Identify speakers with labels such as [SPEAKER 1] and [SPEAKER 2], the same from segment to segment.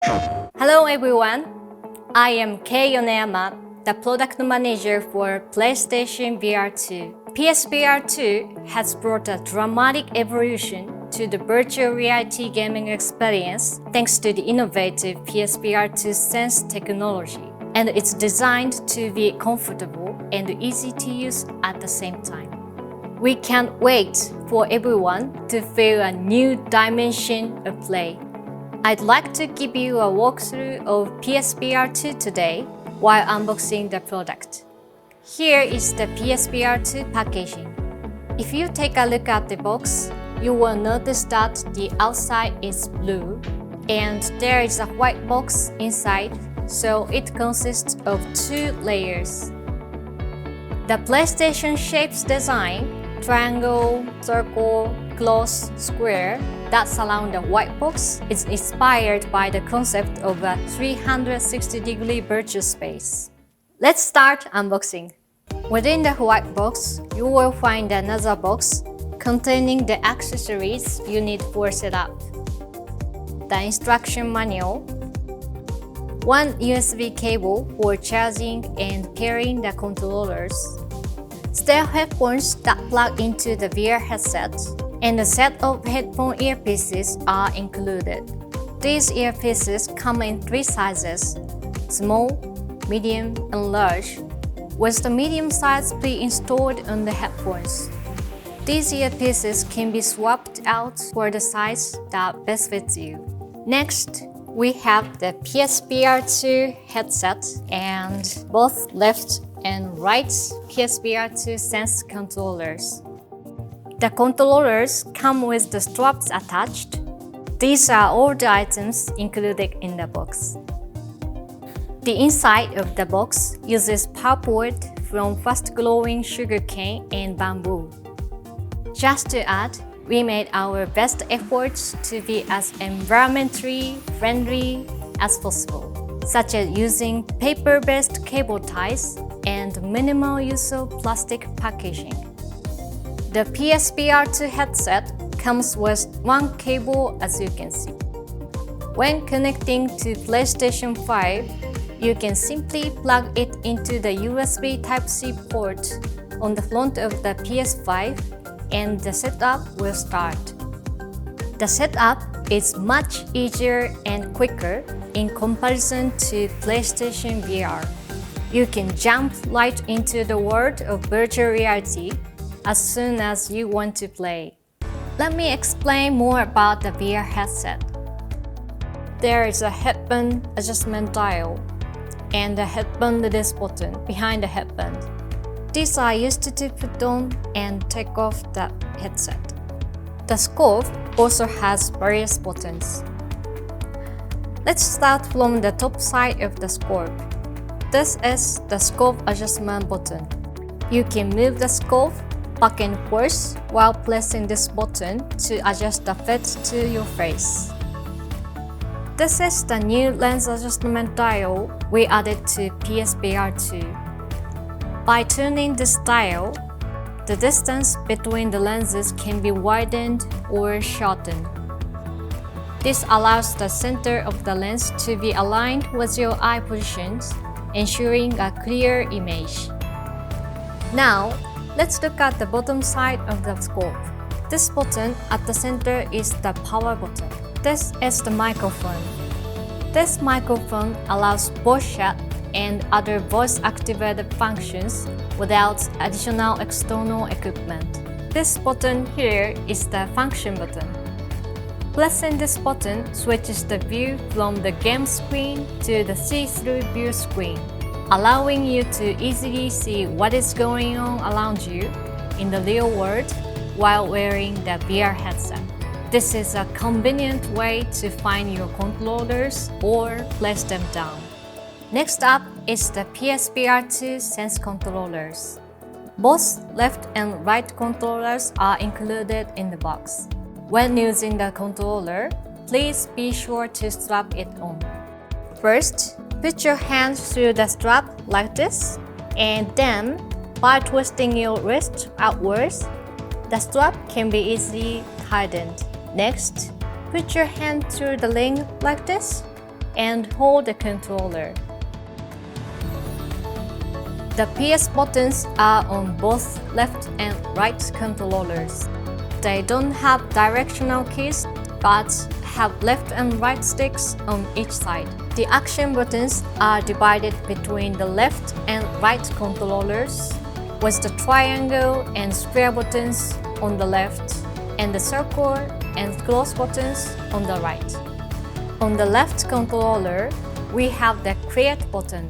[SPEAKER 1] Hello everyone, I am Kei Yoneyama, the product manager for PlayStation VR2. PSVR2 has brought a dramatic evolution to the virtual reality gaming experience thanks to the innovative PSVR2 Sense technology, and it's designed to be comfortable and easy to use at the same time. We can't wait for everyone to feel a new dimension of play. I'd like to give you a walkthrough of PSVR2 today while unboxing the product. Here is the PSVR2 packaging. If you take a look at the box, you will notice that the outside is blue and there is a white box inside, so it consists of two layers. The PlayStation shapes design, triangle, circle, close, square, that surround the white box is inspired by the concept of a 360-degree virtual space. Let's start unboxing. Within the white box, you will find another box containing the accessories you need for setup. The instruction manual, one USB cable for charging and pairing the controllers, stereo headphones that plug into the VR headset, and a set of headphone earpieces are included. These earpieces come in three sizes: small, medium, and large, with the medium size pre-installed on the headphones. These earpieces can be swapped out for the size that best fits you. Next, we have the PSVR2 headset and both left and right PSVR2 Sense controllers. The controllers come with the straps attached. These are all the items included in the box. The inside of the box uses pulpwood from fast-growing sugarcane and bamboo. Just to add, we made our best efforts to be as environmentally friendly as possible, such as using paper-based cable ties and minimal use of plastic packaging. The PSVR2 headset comes with one cable, as you can see. When connecting to PlayStation 5, you can simply plug it into the USB Type-C port on the front of the PS5 and the setup will start. The setup is much easier and quicker in comparison to PlayStation VR. You can jump right into the world of virtual reality as soon as you want to play. Let me explain more about the VR headset. There is a headband adjustment dial and a headband release button behind the headband. These are used to put on and take off the headset. The scope also has various buttons. Let's start from the top side of the scope. This is the scope adjustment button. You can move the scope back and forth while pressing this button to adjust the fit to your face. This is the new lens adjustment dial we added to PSVR2. By turning this dial, the distance between the lenses can be widened or shortened. This allows the center of the lens to be aligned with your eye positions, ensuring a clear image. Now, let's look at the bottom side of the scope. This button at the center is the power button. This is the microphone. This microphone allows voice chat and other voice-activated functions without additional external equipment. This button here is the function button. Pressing this button switches the view from the game screen to the see-through view screen, allowing you to easily see what is going on around you in the real world while wearing the VR headset. This is a convenient way to find your controllers or place them down. Next up is the PSVR2 Sense controllers. Both left and right controllers are included in the box. When using the controller, please be sure to strap it on. First, put your hand through the strap like this, and then, by twisting your wrist outwards, the strap can be easily tightened. Next, put your hand through the ring like this, and hold the controller. The PS buttons are on both left and right controllers. They don't have directional keys, but have left and right sticks on each side. The action buttons are divided between the left and right controllers, with the triangle and square buttons on the left, and the circle and close buttons on the right. On the left controller, we have the Create button,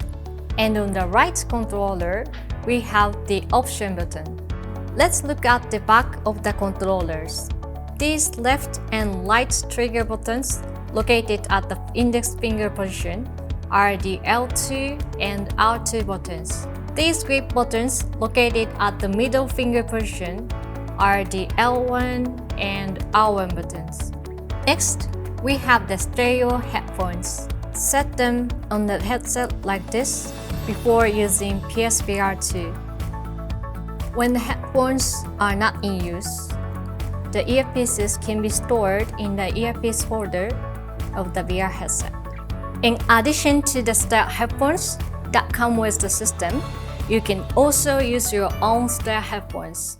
[SPEAKER 1] and on the right controller, we have the Option button. Let's look at the back of the controllers. These left and right trigger buttons, located at the index finger position, are the L2 and R2 buttons. These grip buttons, located at the middle finger position, are the L1 and R1 buttons. Next, we have the stereo headphones. Set them on the headset like this before using PSVR2. When the headphones are not in use, the earpieces can be stored in the earpiece holder of the VR headset. In addition to the stereo headphones that come with the system, you can also use your own stereo headphones.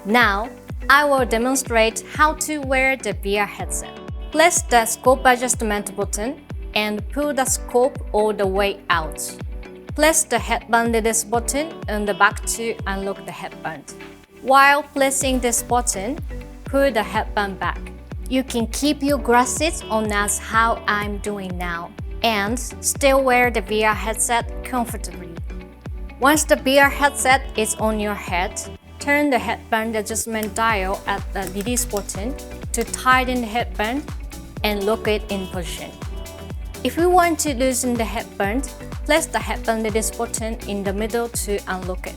[SPEAKER 1] Now, I will demonstrate how to wear the VR headset. Press the scope adjustment button and pull the scope all the way out. Press the headband release button on the back to unlock the headband. While pressing this button, pull the headband back. You can keep your glasses on as how I'm doing now, and still wear the VR headset comfortably. Once the VR headset is on your head, turn the headband adjustment dial at the release button to tighten the headband and lock it in position. If you want to loosen the headband, press the headband release button in the middle to unlock it.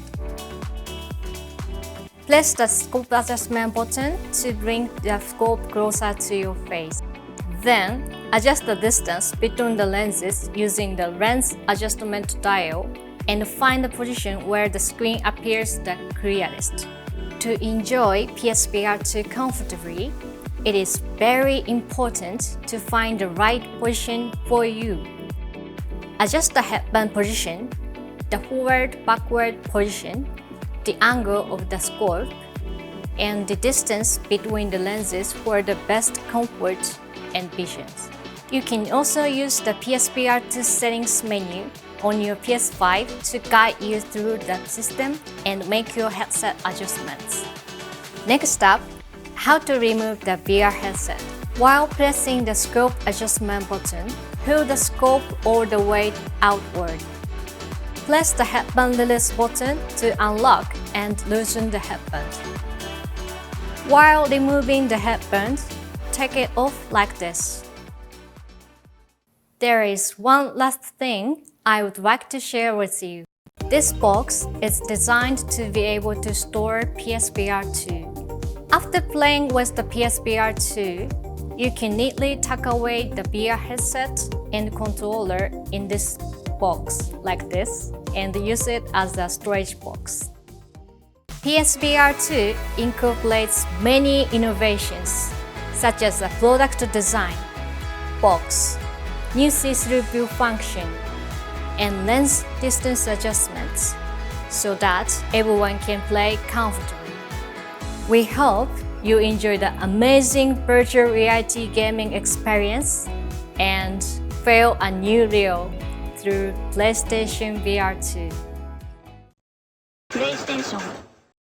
[SPEAKER 1] Press the scope adjustment button to bring the scope closer to your face. Then, adjust the distance between the lenses using the lens adjustment dial and find the position where the screen appears the clearest. To enjoy PSVR2 comfortably, it is very important to find the right position for you. Adjust the headband position, the forward-backward position, the angle of the scope, and the distance between the lenses for the best comfort and vision. You can also use the PSVR2 settings menu on your PS5 to guide you through the system and make your headset adjustments. Next up, how to remove the VR headset. While pressing the scope adjustment button, pull the scope all the way outward. Press the headband release button to unlock and loosen the headband. While removing the headband, take it off like this. There is one last thing I would like to share with you. This box is designed to be able to store PSVR2. After playing with the PSVR2, you can neatly tuck away the VR headset and controller in this box like this and use it as a storage box. PSVR2 incorporates many innovations such as a product design, box, new see-through view function, and lens distance adjustments so that everyone can play comfortably. We hope you enjoy the amazing virtual reality gaming experience and feel a new real through PlayStation VR2.
[SPEAKER 2] PlayStation